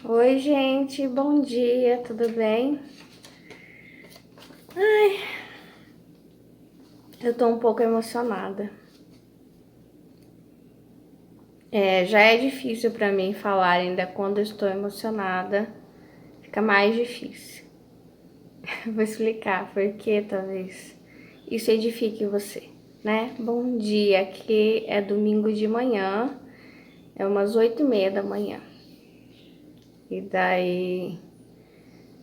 Oi, gente, bom dia, tudo bem? Eu tô um pouco emocionada. Já é difícil pra mim falar, ainda quando eu estou emocionada, fica mais difícil. Vou explicar por que talvez isso edifique você, né? Bom dia, aqui é domingo de manhã, é umas 8h30 da manhã. E daí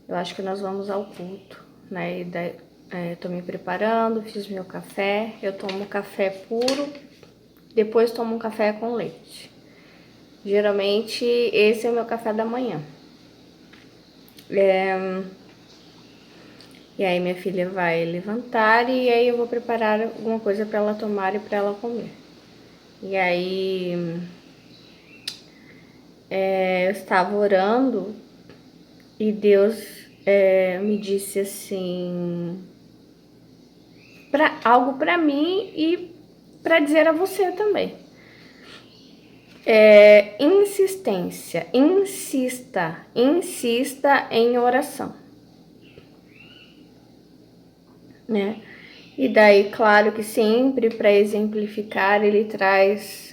eu acho que nós vamos ao culto, né? E daí tô me preparando, fiz meu café, eu tomo café puro, depois tomo um café com leite. Geralmente esse é o meu café da manhã. E aí minha filha vai levantar e aí eu vou preparar alguma coisa para ela tomar e para ela comer. E aí eu estava orando e Deus me disse assim, algo para mim e para dizer a você também. Insistência, insista em oração, né? E daí, claro que sempre para exemplificar, ele traz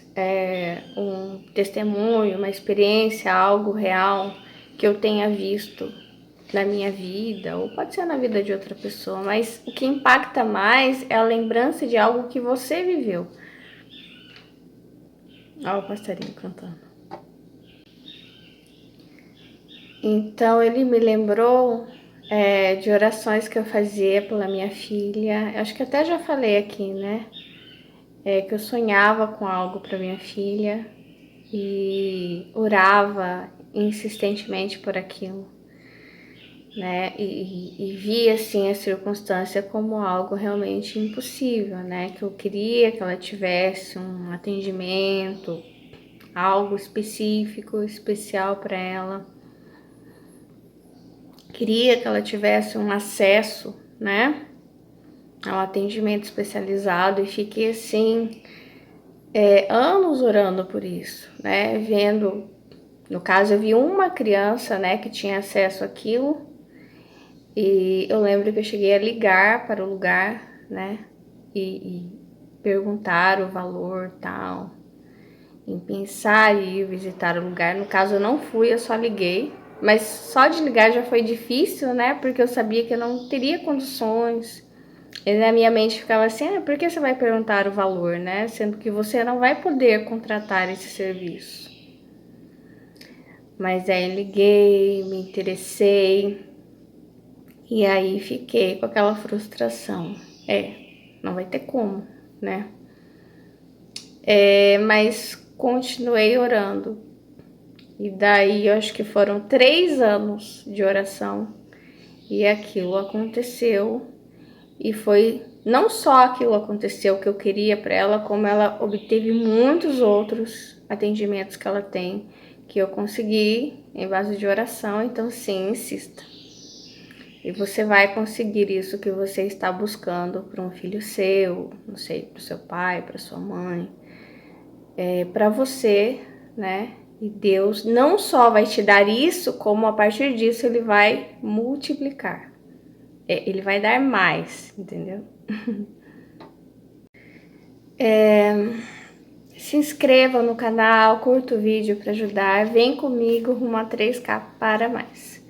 um testemunho, uma experiência, algo real que eu tenha visto na minha vida, ou pode ser na vida de outra pessoa, mas o que impacta mais é a lembrança de algo que você viveu. Olha o passarinho cantando. Então ele me lembrou de orações que eu fazia pela minha filha. Acho que até já falei aqui, né? Que eu sonhava com algo para minha filha e orava insistentemente por aquilo, né? E via assim a circunstância como algo realmente impossível, né? Que eu queria que ela tivesse um atendimento, algo específico, especial para ela. Queria que ela tivesse um acesso, né, a um atendimento especializado e fiquei assim anos orando por isso, né, vendo, no caso eu vi uma criança, né, que tinha acesso àquilo e eu lembro que eu cheguei a ligar para o lugar, né, e perguntar o valor tal, em pensar em ir visitar o lugar. No caso eu não fui, eu só liguei. Mas só de ligar já foi difícil, né? Porque eu sabia que eu não teria condições. E na minha mente ficava assim, por que você vai perguntar o valor, né? Sendo que você não vai poder contratar esse serviço. Mas aí liguei, me interessei. E aí fiquei com aquela frustração. Não vai ter como, né? Mas continuei orando. E daí eu acho que foram 3 anos de oração. E aquilo aconteceu. E foi não só aquilo aconteceu que eu queria para ela, como ela obteve muitos outros atendimentos que ela tem, que eu consegui em base de oração. Então sim, insista. E você vai conseguir isso que você está buscando para um filho seu, não sei, para o seu pai, para sua mãe, para você, né? E Deus não só vai te dar isso, como a partir disso ele vai multiplicar. Ele vai dar mais, entendeu? Se inscreva no canal, curta o vídeo para ajudar. Vem comigo rumo a 3K para mais.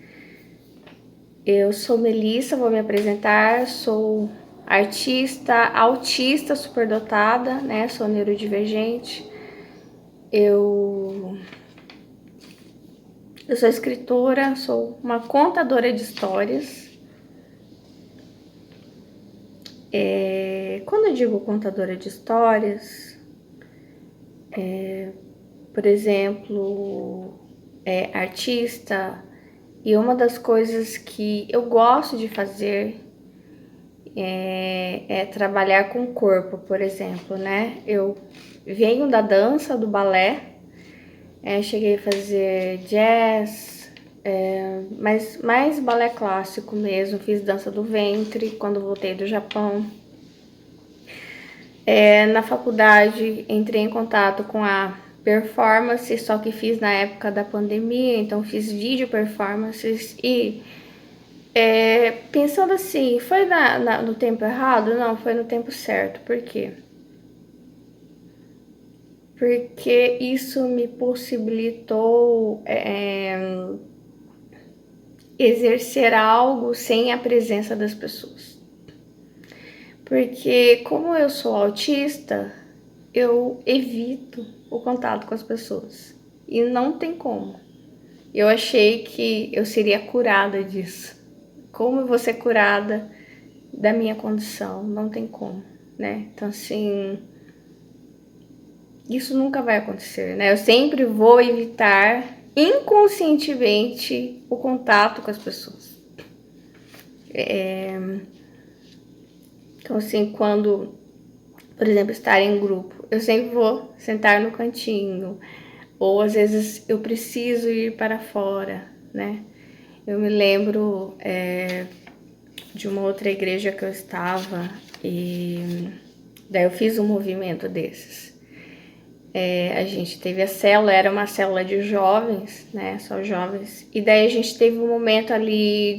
Eu sou Melissa, vou me apresentar. Sou artista, autista superdotada, né? Sou neurodivergente. Eu sou escritora, sou uma contadora de histórias. Quando eu digo contadora de histórias, por exemplo, artista, e uma das coisas que eu gosto de fazer é trabalhar com o corpo, por exemplo, né? Eu venho da dança, do balé, cheguei a fazer jazz, mas mais balé clássico mesmo, fiz dança do ventre quando voltei do Japão. Na faculdade entrei em contato com a performance, só que fiz na época da pandemia, então fiz vídeo performances e pensando assim, foi no tempo errado? Não, foi no tempo certo. Por quê? Porque isso me possibilitou exercer algo sem a presença das pessoas. Porque como eu sou autista, eu evito o contato com as pessoas. E não tem como. Eu achei que eu seria curada disso. Como eu vou ser curada da minha condição? Não tem como, né? Então, assim, isso nunca vai acontecer, né? Eu sempre vou evitar inconscientemente o contato com as pessoas. Então, assim, quando, por exemplo, estar em grupo, eu sempre vou sentar no cantinho, ou às vezes eu preciso ir para fora, né? Eu me lembro de uma outra igreja que eu estava e daí eu fiz um movimento desses. A gente teve a célula, era uma célula de jovens, né? Só jovens. E daí a gente teve um momento ali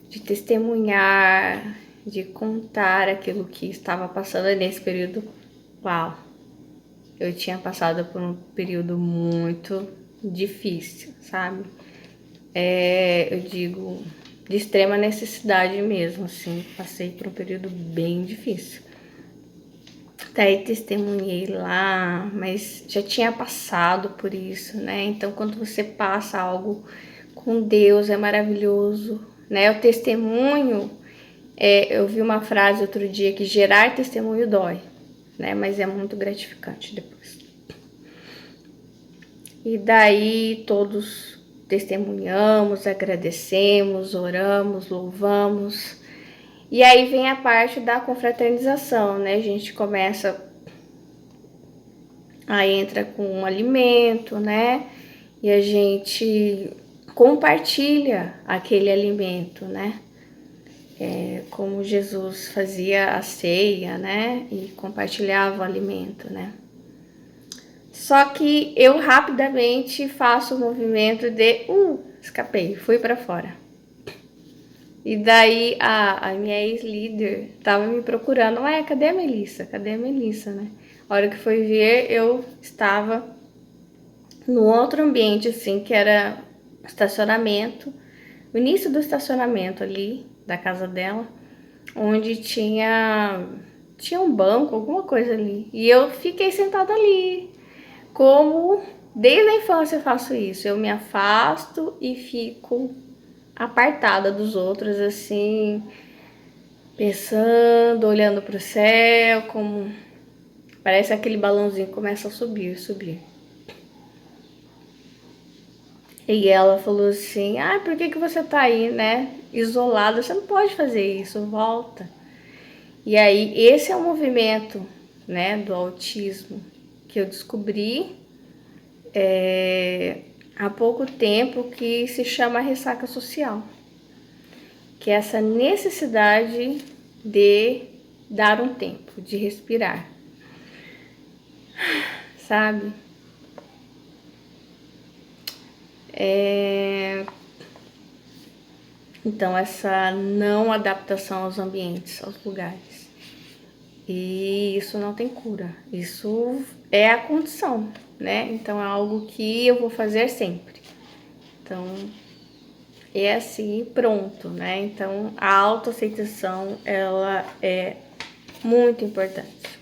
de testemunhar, de contar aquilo que estava passando nesse período. Uau! Eu tinha passado por um período muito difícil, sabe? Eu digo, de extrema necessidade mesmo, assim. Passei por um período bem difícil. Daí testemunhei lá, mas já tinha passado por isso, né? Então, quando você passa algo com Deus, é maravilhoso, né? O testemunho, eu vi uma frase outro dia que gerar testemunho dói, né? Mas é muito gratificante depois. E daí todos testemunhamos, agradecemos, oramos, louvamos. E aí vem a parte da confraternização, né? A gente começa, aí entra com um alimento, né? E a gente compartilha aquele alimento, né? Como Jesus fazia a ceia, né? E compartilhava o alimento, né? Só que eu rapidamente faço o movimento de escapei, fui para fora. E daí a minha ex-líder tava me procurando, cadê a Melissa? Cadê a Melissa, né? A hora que foi ver, eu estava no outro ambiente, assim, que era estacionamento, o início do estacionamento ali, da casa dela, onde tinha um banco, alguma coisa ali. E eu fiquei sentada ali, como desde a infância eu faço isso. Eu me afasto e fico apartada dos outros, assim, pensando, olhando para o céu, como parece aquele balãozinho que começa a subir, subir. E ela falou assim, por que você tá aí, né, isolada? Você não pode fazer isso, volta. E aí, esse é o movimento, né, do autismo que eu descobri há pouco tempo, que se chama ressaca social. Que é essa necessidade de dar um tempo, de respirar, sabe? Então, essa não adaptação aos ambientes, aos lugares. E isso não tem cura. Isso é a condição, né? Então, é algo que eu vou fazer sempre. Então, é assim, pronto, né? Então, a autoaceitação, ela é muito importante.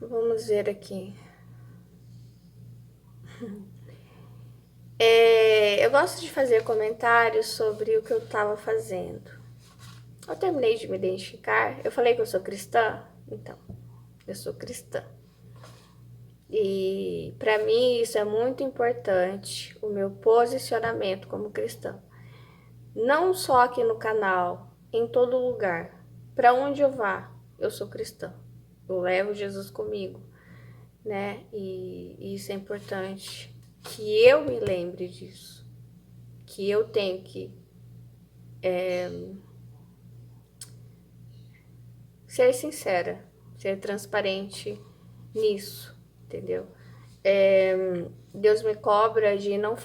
Vamos ver aqui. Eu gosto de fazer comentários sobre o que eu estava fazendo. Eu terminei de me identificar. Eu falei que eu sou cristã? Então, eu sou cristã. E para mim isso é muito importante, o meu posicionamento como cristã. Não só aqui no canal, em todo lugar. Para onde eu vá, eu sou cristã. Eu levo Jesus comigo, né? E isso é importante que eu me lembre disso. Que eu tenho que ser sincera, ser transparente nisso, entendeu? Deus me cobra de não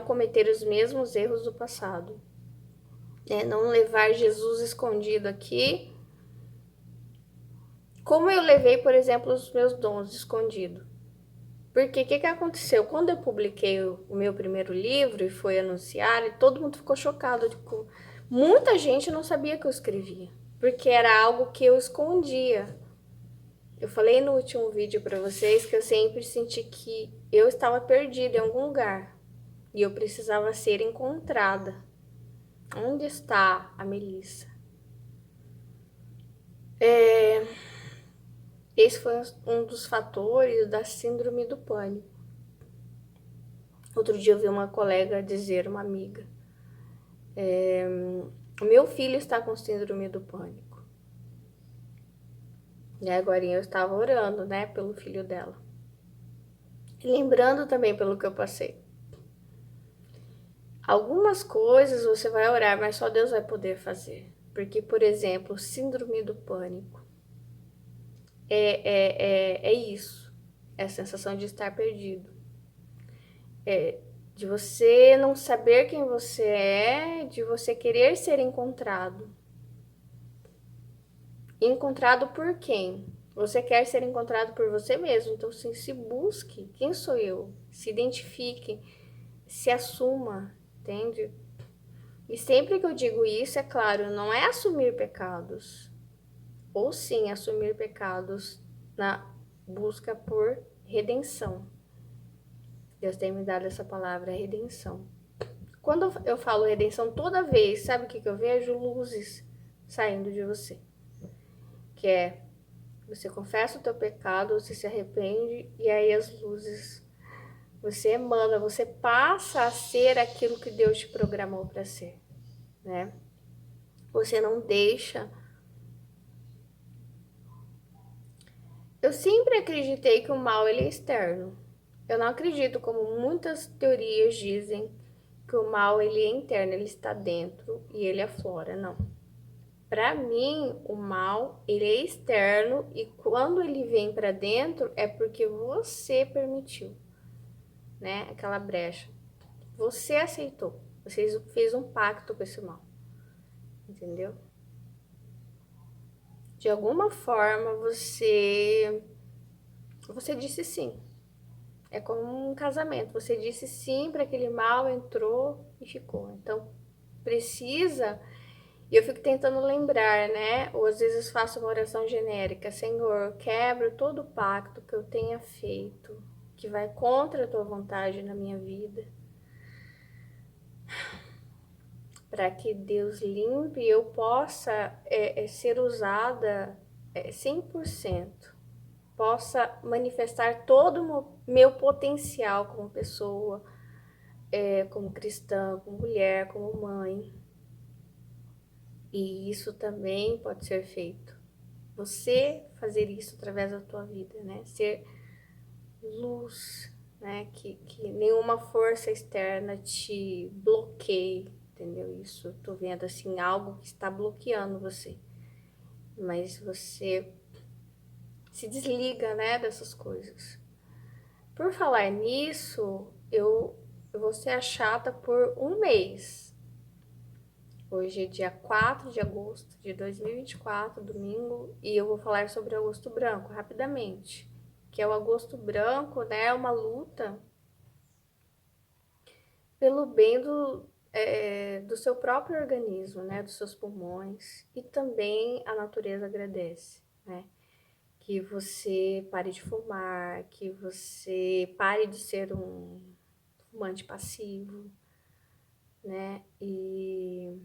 cometer os mesmos erros do passado. Não levar Jesus escondido aqui, como eu levei, por exemplo, os meus dons escondido. Porque o que aconteceu? Quando eu publiquei o meu primeiro livro e foi anunciar, e todo mundo ficou chocado. Muita gente não sabia que eu escrevia, porque era algo que eu escondia. Eu falei no último vídeo para vocês que eu sempre senti que eu estava perdida em algum lugar e eu precisava ser encontrada. Onde está a Melissa? Esse foi um dos fatores da síndrome do pânico. Outro dia eu vi uma colega dizer, uma amiga, o meu filho está com síndrome do pânico. E agora eu estava orando, né, pelo filho dela. E lembrando também pelo que eu passei. Algumas coisas você vai orar, mas só Deus vai poder fazer. Porque, por exemplo, síndrome do pânico é isso. É a sensação de estar perdido. De você não saber quem você é, de você querer ser encontrado. Encontrado por quem? Você quer ser encontrado por você mesmo. Então, sim, se busque. Quem sou eu? Se identifique. Se assuma. Entende? E sempre que eu digo isso, é claro, não é assumir pecados. Ou sim, assumir pecados na busca por redenção. Deus tem me dado essa palavra, redenção. Quando eu falo redenção, toda vez, sabe o que eu vejo? Luzes saindo de você. Que é, você confessa o teu pecado, você se arrepende, e aí as luzes, você emana, você passa a ser aquilo que Deus te programou para ser, né? Você não deixa. Eu sempre acreditei que o mal ele é externo. Eu não acredito, como muitas teorias dizem, que o mal ele é interno, ele está dentro e ele aflora. Não. Para mim, o mal ele é externo e quando ele vem para dentro é porque você permitiu, né? Aquela brecha. Você aceitou. Você fez um pacto com esse mal. Entendeu? De alguma forma você disse sim. É como um casamento. Você disse sim para aquele mal, entrou e ficou. Então, precisa. E eu fico tentando lembrar, né? Ou às vezes faço uma oração genérica. Senhor, quebra todo o pacto que eu tenha feito, que vai contra a tua vontade na minha vida. Para que Deus limpe e eu possa ser usada 100%. Possa manifestar todo o meu potencial como pessoa, como cristã, como mulher, como mãe. E isso também pode ser feito. Você fazer isso através da tua vida, né? Ser luz, né? Que nenhuma força externa te bloqueie, entendeu? Isso, eu tô vendo assim, algo que está bloqueando você. Mas você se desliga, né, dessas coisas. Por falar nisso, eu vou ser a chata por um mês. Hoje é dia 4 de agosto de 2024, domingo, e eu vou falar sobre o agosto branco, rapidamente. Que é o agosto branco, né? É uma luta pelo bem do seu próprio organismo, né? Dos seus pulmões. E também a natureza agradece, né? Que você pare de fumar, que você pare de ser um fumante passivo, né? E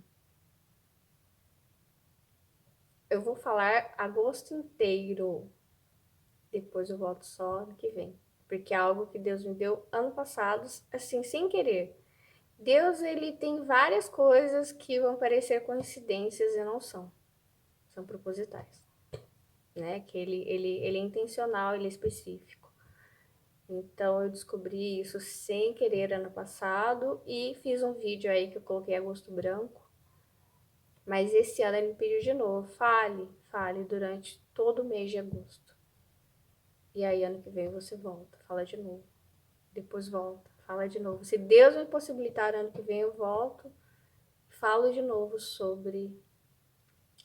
eu vou falar agosto inteiro. Depois eu volto só ano que vem. Porque é algo que Deus me deu ano passado, assim, sem querer. Deus, ele tem várias coisas que vão parecer coincidências e não são. São propositais, né? Que ele é intencional, ele é específico. Então, eu descobri isso sem querer ano passado e fiz um vídeo aí que eu coloquei agosto branco. Mas esse ano ele me pediu de novo, fale durante todo o mês de agosto. E aí ano que vem você volta, fala de novo. Depois volta, fala de novo. Se Deus me possibilitar ano que vem, eu volto, falo de novo sobre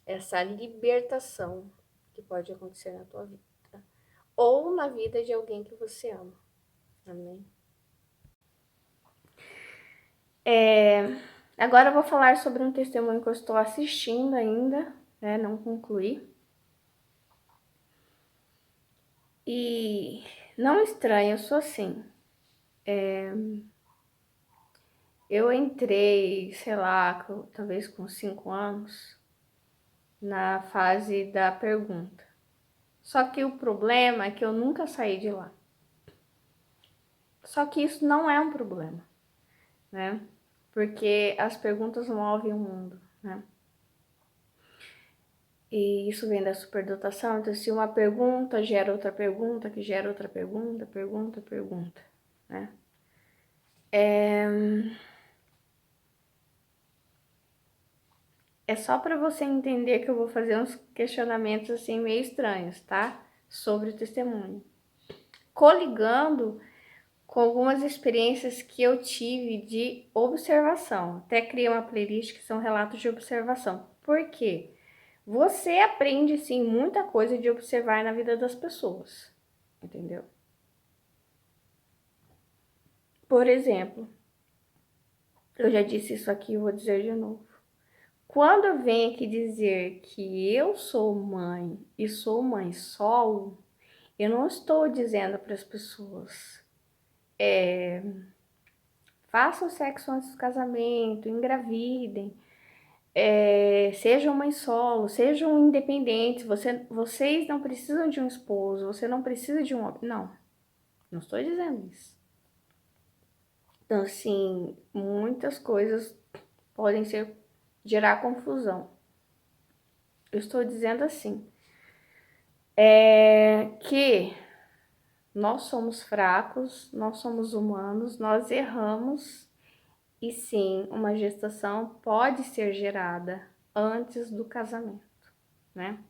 essa libertação que pode acontecer na tua vida. Ou na vida de alguém que você ama. Amém? Agora eu vou falar sobre um testemunho que eu estou assistindo ainda, né? Não concluí. E não estranho, eu sou assim. Eu entrei, sei lá, talvez com 5 anos, na fase da pergunta. Só que o problema é que eu nunca saí de lá. Só que isso não é um problema, né? Porque as perguntas movem o mundo, né? E isso vem da superdotação. Então, se uma pergunta gera outra pergunta, que gera outra pergunta, pergunta, né? É só para você entender que eu vou fazer uns questionamentos assim meio estranhos, tá? Sobre o testemunho. Coligando com algumas experiências que eu tive de observação. Até criei uma playlist que são relatos de observação. Por quê? Você aprende, sim, muita coisa de observar na vida das pessoas, entendeu? Por exemplo, eu já disse isso aqui e vou dizer de novo. Quando eu venho aqui dizer que eu sou mãe e sou mãe solo, eu não estou dizendo para as pessoas façam sexo antes do casamento, engravidem, sejam mãe solo, sejam independentes, vocês não precisam de um esposo, você não precisa de um homem. Não estou dizendo isso. Então, assim, muitas coisas podem gerar confusão. Eu estou dizendo assim, que nós somos fracos, nós somos humanos, nós erramos e sim, uma gestação pode ser gerada antes do casamento, né?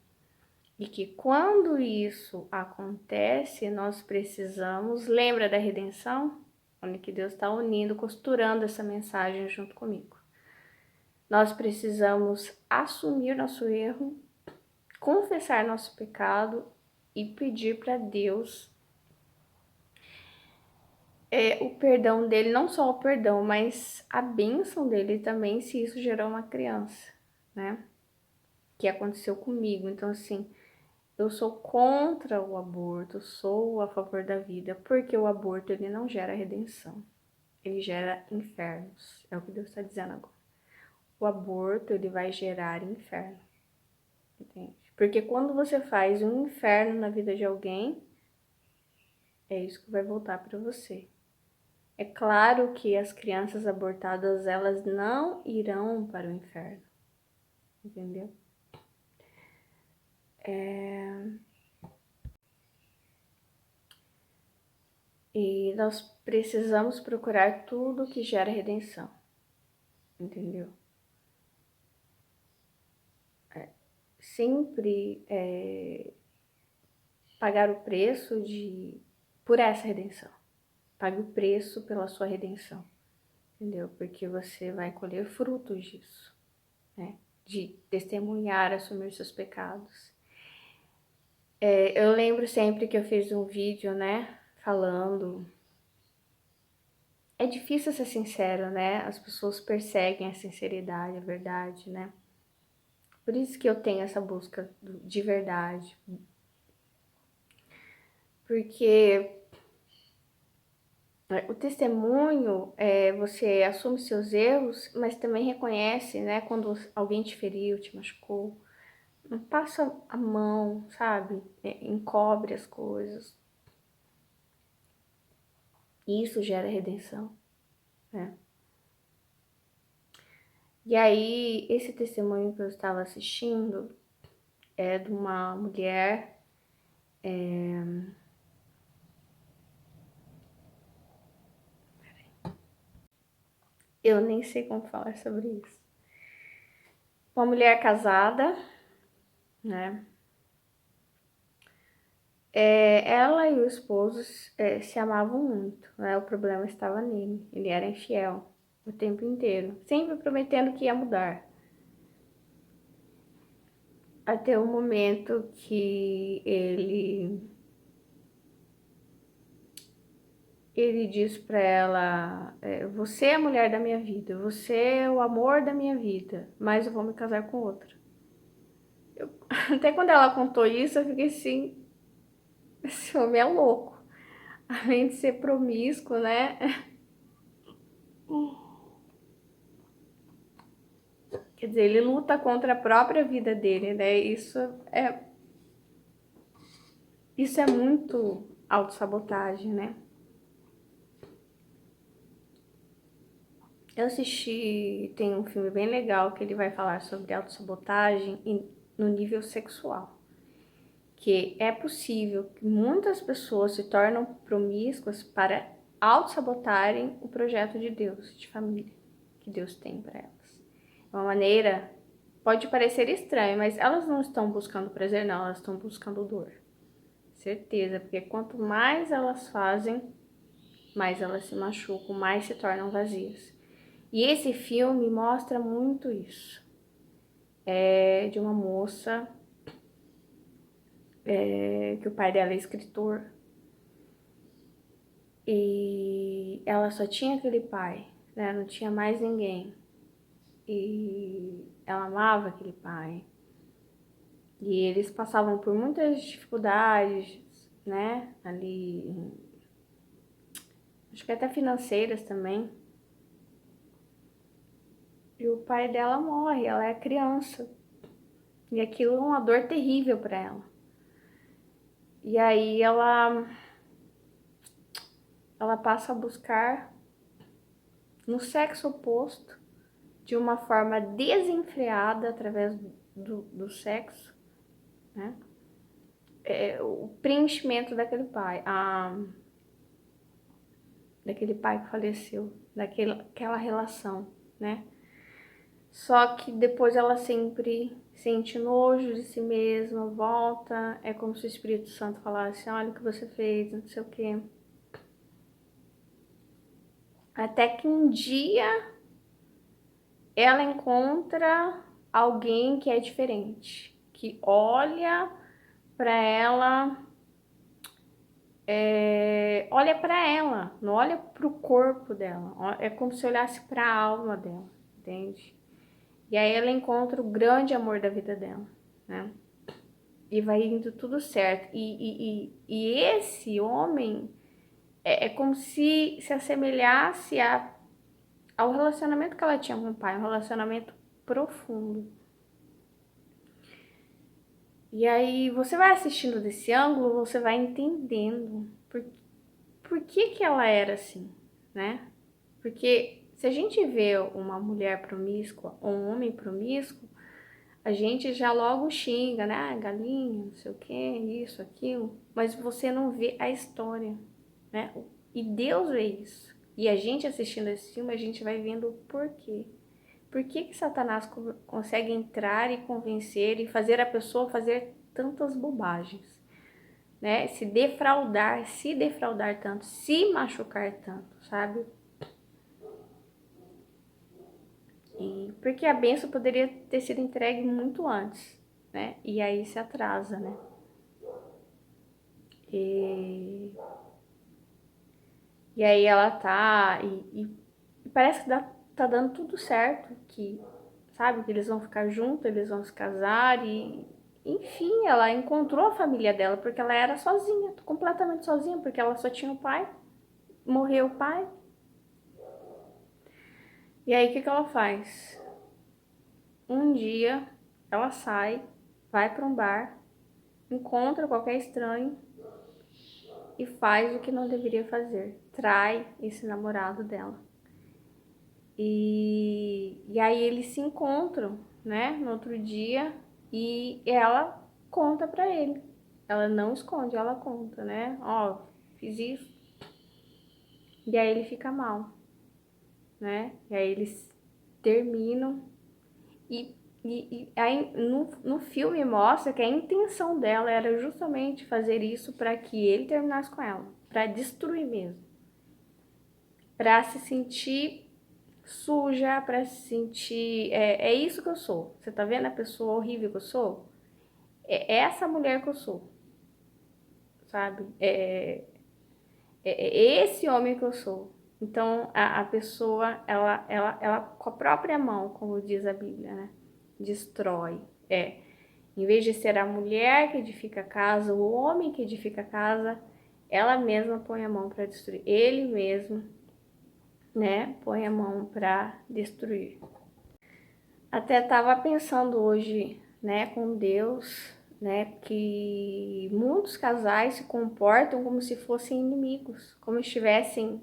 E que quando isso acontece, nós precisamos, lembra da redenção? Onde que Deus está unindo, costurando essa mensagem junto comigo. Nós precisamos assumir nosso erro, confessar nosso pecado e pedir para Deus o perdão dele, não só o perdão, mas a bênção dele também, se isso gerar uma criança, né? Que aconteceu comigo. Então, assim, eu sou contra o aborto, sou a favor da vida, porque o aborto ele não gera redenção, ele gera infernos. É o que Deus está dizendo agora. O aborto ele vai gerar inferno, entende? Porque quando você faz um inferno na vida de alguém, é isso que vai voltar para você. É claro que as crianças abortadas, elas não irão para o inferno, entendeu? E nós precisamos procurar tudo que gera redenção, entendeu? Sempre pagar o preço por essa redenção. Pague o preço pela sua redenção, entendeu? Porque você vai colher frutos disso, né? De testemunhar, assumir seus pecados. Eu lembro sempre que eu fiz um vídeo, né, falando. É difícil ser sincero, né? As pessoas perseguem a sinceridade, a verdade, né? Por isso que eu tenho essa busca de verdade. Porque o testemunho, você assume seus erros, mas também reconhece, né? Quando alguém te feriu, te machucou. Não passa a mão, sabe? Encobre as coisas. E isso gera redenção, né? E aí, esse testemunho que eu estava assistindo é de uma mulher. Eu nem sei como falar sobre isso. Uma mulher casada, né? Ela e o esposo se amavam muito, né? O problema estava nele. Ele era infiel o tempo inteiro, sempre prometendo que ia mudar. Até o momento que ele diz para ela: você é a mulher da minha vida, você é o amor da minha vida, mas eu vou me casar com outra. Até quando ela contou isso, eu fiquei assim: esse homem é louco. Além de ser promíscuo, né? Quer dizer, ele luta contra a própria vida dele, né? Isso é muito autossabotagem, né? Eu assisti, tem um filme bem legal que ele vai falar sobre autossabotagem no nível sexual. Que é possível que muitas pessoas se tornam promíscuas para autossabotarem o projeto de Deus, de família, que Deus tem para elas. É uma maneira, pode parecer estranha, mas elas não estão buscando prazer, não, elas estão buscando dor. Certeza, porque quanto mais elas fazem, mais elas se machucam, mais se tornam vazias. E esse filme mostra muito isso. É de uma moça que o pai dela é escritor e ela só tinha aquele pai, né? Não tinha mais ninguém. E ela amava aquele pai. E eles passavam por muitas dificuldades, né? Ali, acho que até financeiras também. E o pai dela morre, ela é criança. E aquilo é uma dor terrível para ela. E aí ela passa a buscar no sexo oposto, de uma forma desenfreada através do sexo, né? O preenchimento daquele pai, daquele pai que faleceu, daquela relação, né? Só que depois ela sempre sente nojo de si mesma, volta, é como se o Espírito Santo falasse: olha o que você fez, não sei o quê. Até que um dia ela encontra alguém que é diferente, que olha para ela, olha para ela, não olha para o corpo dela, é como se olhasse para a alma dela, entende? E aí ela encontra o grande amor da vida dela, né? E vai indo tudo certo. E esse homem é como se assemelhasse ao relacionamento que ela tinha com o pai, um relacionamento profundo. E aí você vai assistindo desse ângulo, você vai entendendo por que ela era assim, né? Porque se a gente vê uma mulher promíscua ou um homem promíscuo, a gente já logo xinga, né? Ah, galinha, não sei o que, isso, aquilo. Mas você não vê a história, né? E Deus vê isso. E a gente assistindo esse filme, a gente vai vendo o porquê. Por que Satanás consegue entrar e convencer e fazer a pessoa fazer tantas bobagens, né? Se defraudar tanto, se machucar tanto, sabe? E porque a benção poderia ter sido entregue muito antes, né? E aí se atrasa, né? E, e aí ela tá e parece que tá dando tudo certo, que sabe que eles vão ficar juntos, eles vão se casar e enfim, ela encontrou a família dela porque ela era sozinha, completamente sozinha, porque ela só tinha o pai, morreu o pai. E aí o que ela faz? Um dia ela sai, vai para um bar, encontra qualquer estranho e faz o que não deveria fazer. Trai esse namorado dela. E aí eles se encontram, né, no outro dia e ela conta pra ele. Ela não esconde, ela conta, né? Ó, fiz isso. E aí ele fica mal, né? E aí eles terminam e E aí, no filme mostra que a intenção dela era justamente fazer isso para que ele terminasse com ela, para destruir mesmo, para se sentir suja, para se sentir é isso que eu sou. Você tá vendo a pessoa horrível que eu sou? É essa mulher que eu sou, sabe? É esse homem que eu sou. Então a pessoa ela com a própria mão, como diz a Bíblia, né? Destrói. Em vez de ser a mulher que edifica a casa, o homem que edifica a casa, ela mesma põe a mão para destruir. Ele mesmo, né, põe a mão para destruir. Até estava pensando hoje, né, com Deus, né, que muitos casais se comportam como se fossem inimigos, como estivessem.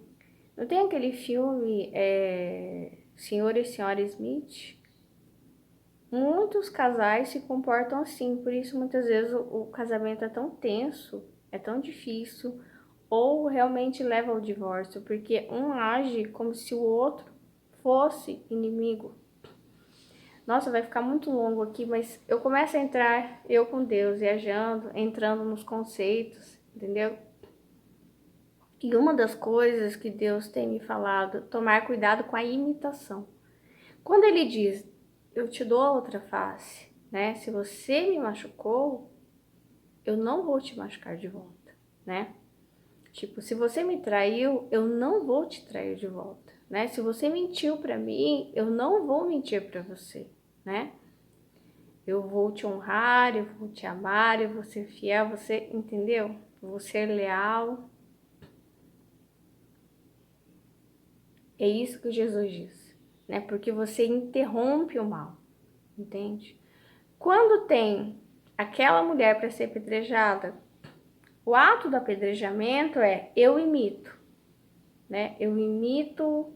Não tem aquele filme Senhor e Senhora Smith? Muitos casais se comportam assim, por isso muitas vezes o casamento é tão tenso, é tão difícil, ou realmente leva ao divórcio, porque um age como se o outro fosse inimigo. Nossa, vai ficar muito longo aqui, mas eu começo a entrar, eu com Deus, viajando, entrando nos conceitos, entendeu? E uma das coisas que Deus tem me falado, tomar cuidado com a imitação. Quando ele diz, eu te dou a outra face, né? Se você me machucou, eu não vou te machucar de volta, né? Tipo, se você me traiu, eu não vou te trair de volta, né? Se você mentiu pra mim, eu não vou mentir pra você, né? Eu vou te honrar, eu vou te amar, eu vou ser fiel, você, entendeu? Eu vou ser leal. É isso que Jesus diz, né? Porque você interrompe o mal, entende? Quando tem aquela mulher para ser apedrejada, o ato do apedrejamento é eu imito, né? Eu imito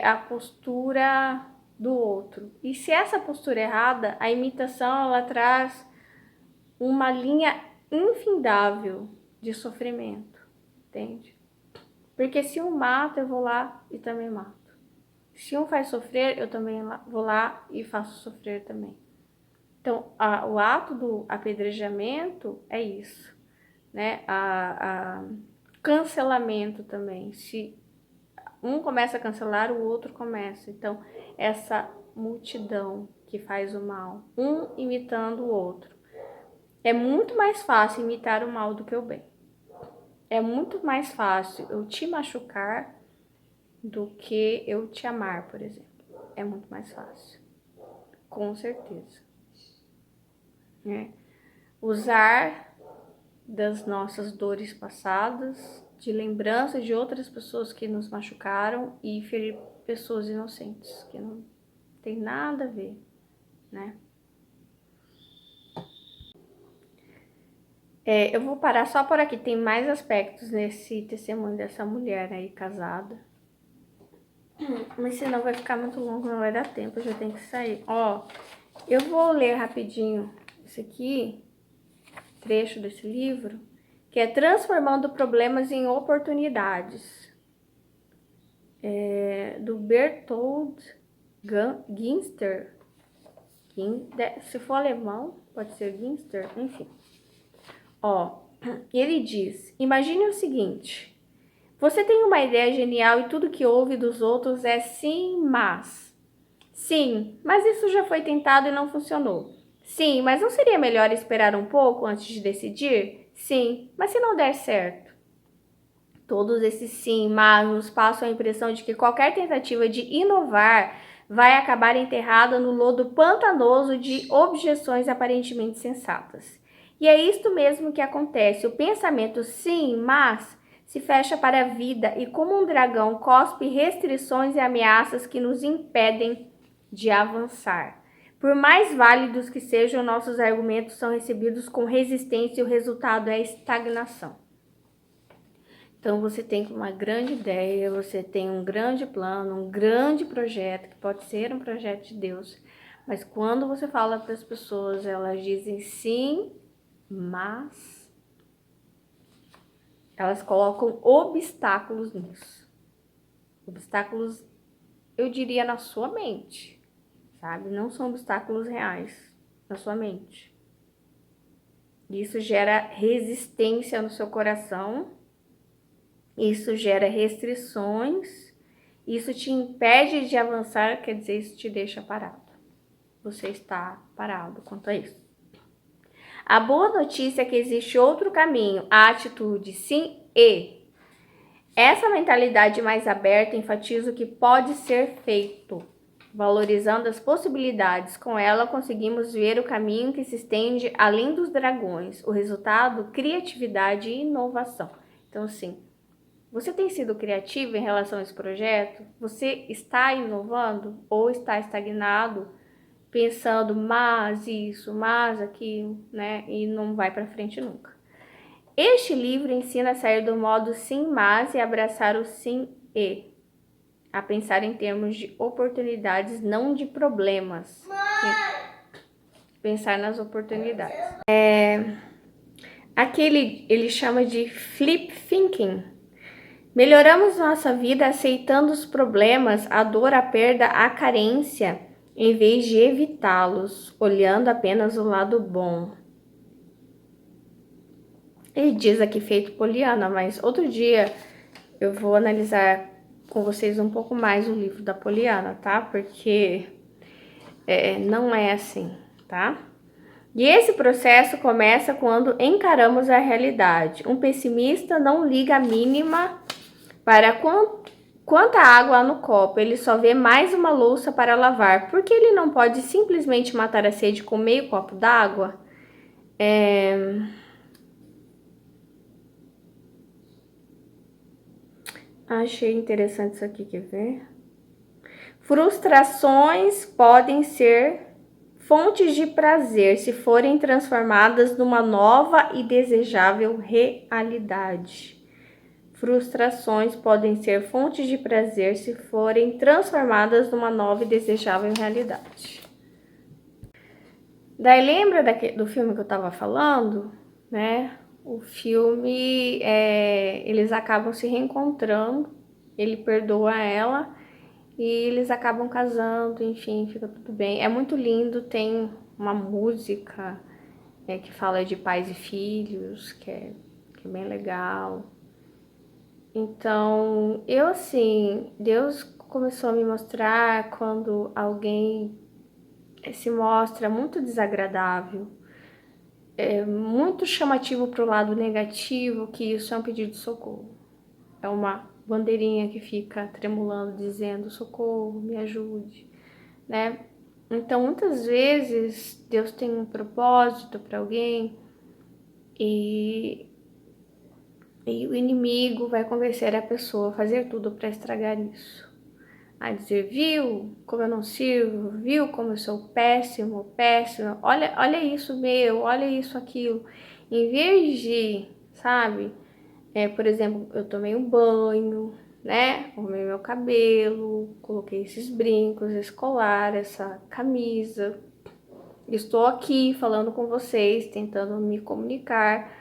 a postura do outro. E se essa postura é errada, a imitação ela traz uma linha infindável de sofrimento, entende? Porque se um mata, eu vou lá e também mato. Se um faz sofrer, eu também vou lá e faço sofrer também. Então, o ato do apedrejamento é isso, né? Cancelamento também. Se um começa a cancelar, o outro começa. Então, essa multidão que faz o mal, um imitando o outro. É muito mais fácil imitar o mal do que o bem. É muito mais fácil eu te machucar do que eu te amar, por exemplo. É muito mais fácil. Com certeza. Usar das nossas dores passadas, de lembrança de outras pessoas que nos machucaram e ferir pessoas inocentes, que não tem nada a ver, né? Eu vou parar só por aqui, tem mais aspectos nesse testemunho dessa mulher aí casada. Mas senão vai ficar muito longo, não vai dar tempo, eu já tenho que sair. Ó, eu vou ler rapidinho esse aqui, trecho desse livro, que é Transformando Problemas em Oportunidades, do Bertold Ginster. Se for alemão, pode ser Ginster, enfim. Ó, ele diz, imagine o seguinte, você tem uma ideia genial e tudo que ouve dos outros é sim, mas. Sim, mas isso já foi tentado e não funcionou. Sim, mas não seria melhor esperar um pouco antes de decidir? Sim, mas se não der certo? Todos esses sim, mas nos passam a impressão de que qualquer tentativa de inovar vai acabar enterrada no lodo pantanoso de objeções aparentemente sensatas. E é isto mesmo que acontece. O pensamento sim, mas se fecha para a vida e como um dragão cospe restrições e ameaças que nos impedem de avançar. Por mais válidos que sejam, nossos argumentos são recebidos com resistência e o resultado é a estagnação. Então você tem uma grande ideia, você tem um grande plano, um grande projeto, que pode ser um projeto de Deus, mas quando você fala para as pessoas, elas dizem sim, mas elas colocam obstáculos nisso. Obstáculos, eu diria, na sua mente, sabe? Não são obstáculos reais na sua mente. Isso gera resistência no seu coração, isso gera restrições, isso te impede de avançar, quer dizer, isso te deixa parado. Você está parado quanto a isso. A boa notícia é que existe outro caminho, a atitude sim e. Essa mentalidade mais aberta enfatiza o que pode ser feito. Valorizando as possibilidades, com ela conseguimos ver o caminho que se estende além dos dragões. O resultado, criatividade e inovação. Então, assim, você tem sido criativo em relação a esse projeto? Você está inovando ou está estagnado, pensando mas isso, mas aquilo, né? E não vai para frente nunca. Este livro ensina a sair do modo sim, mas e abraçar o sim e. A pensar em termos de oportunidades, não de problemas. Pensar nas oportunidades. Aqui ele chama de flip thinking. Melhoramos nossa vida aceitando os problemas, a dor, a perda, a carência, em vez de evitá-los, olhando apenas o lado bom. Ele diz aqui feito Poliana, mas outro dia eu vou analisar com vocês um pouco mais o livro da Poliana, tá? Porque não é assim, tá? E esse processo começa quando encaramos a realidade. Um pessimista não liga a mínima para quanta água há no copo. Ele só vê mais uma louça para lavar. Por que ele não pode simplesmente matar a sede com meio copo d'água? Achei interessante isso aqui, quer ver? Frustrações podem ser fontes de prazer se forem transformadas numa nova e desejável realidade. Frustrações podem ser fontes de prazer se forem transformadas numa nova e desejável realidade. Daí lembra do filme que eu tava falando, né? O filme, eles acabam se reencontrando, ele perdoa ela e eles acabam casando, enfim, fica tudo bem. É muito lindo, tem uma música que fala de pais e filhos, que é bem legal. Então, assim, Deus começou a me mostrar quando alguém se mostra muito desagradável, muito chamativo para o lado negativo, que isso é um pedido de socorro. É uma bandeirinha que fica tremulando, dizendo socorro, me ajude, né? Então, muitas vezes, Deus tem um propósito para alguém e o inimigo vai convencer a pessoa a fazer tudo para estragar isso. A dizer, viu como eu não sirvo, viu como eu sou péssimo, péssimo, olha isso meu, olha isso, aquilo. Em vez de, sabe, por exemplo, eu tomei um banho, né, arrumei meu cabelo, coloquei esses brincos, esse colar, essa camisa. Estou aqui falando com vocês, tentando me comunicar.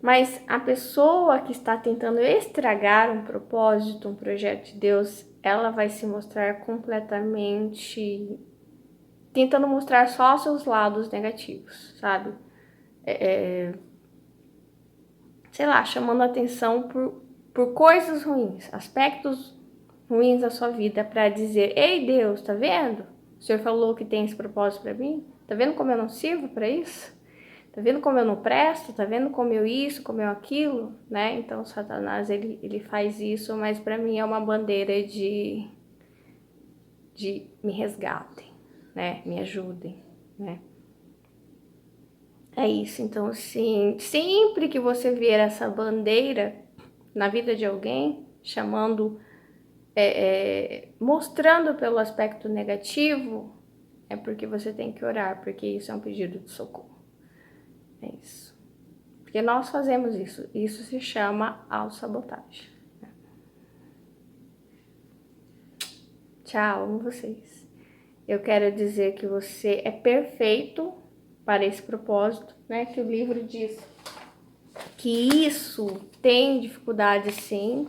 Mas a pessoa que está tentando estragar um propósito, um projeto de Deus, ela vai se mostrar completamente tentando mostrar só seus lados negativos, sabe? Sei lá, chamando atenção por coisas ruins, aspectos ruins da sua vida para dizer, ei Deus, tá vendo? O Senhor falou que tem esse propósito para mim? Tá vendo como eu não sirvo para isso? Tá vendo como eu não presto? Tá vendo como eu isso, como eu aquilo? Né? Então, Satanás, ele faz isso, mas para mim é uma bandeira de me resgatem, né? Me ajudem, né? É isso. Então, assim, sempre que você ver essa bandeira na vida de alguém, chamando, mostrando pelo aspecto negativo, é porque você tem que orar, porque isso é um pedido de socorro. É isso. Porque nós fazemos isso. Isso se chama autossabotagem. Tchau, amo vocês. Eu quero dizer que você é perfeito para esse propósito, né? Que o livro diz que isso tem dificuldade sim,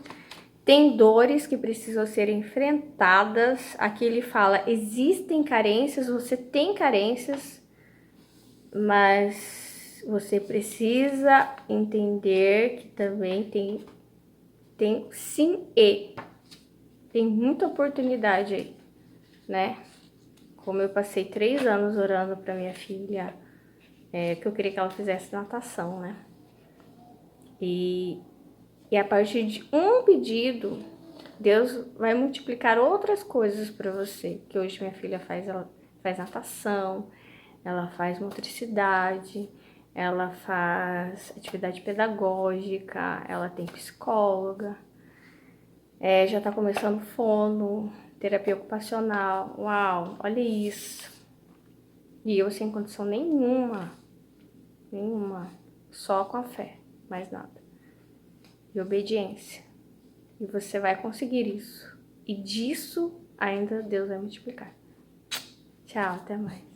Tem dores que precisam ser enfrentadas. Aqui ele fala, existem carências, você tem carências, mas você precisa entender que também tem sim e tem muita oportunidade aí, né? Como eu passei 3 anos orando para minha filha, que eu queria que ela fizesse natação, né? E a partir de um pedido, Deus vai multiplicar outras coisas para você. Que hoje minha filha ela faz natação, ela faz motricidade, ela faz atividade pedagógica, ela tem psicóloga, já tá começando fono, terapia ocupacional. Uau, olha isso. E eu sem condição nenhuma, só com a fé, mais nada. E obediência. E você vai conseguir isso. E disso ainda Deus vai multiplicar. Tchau, até mais.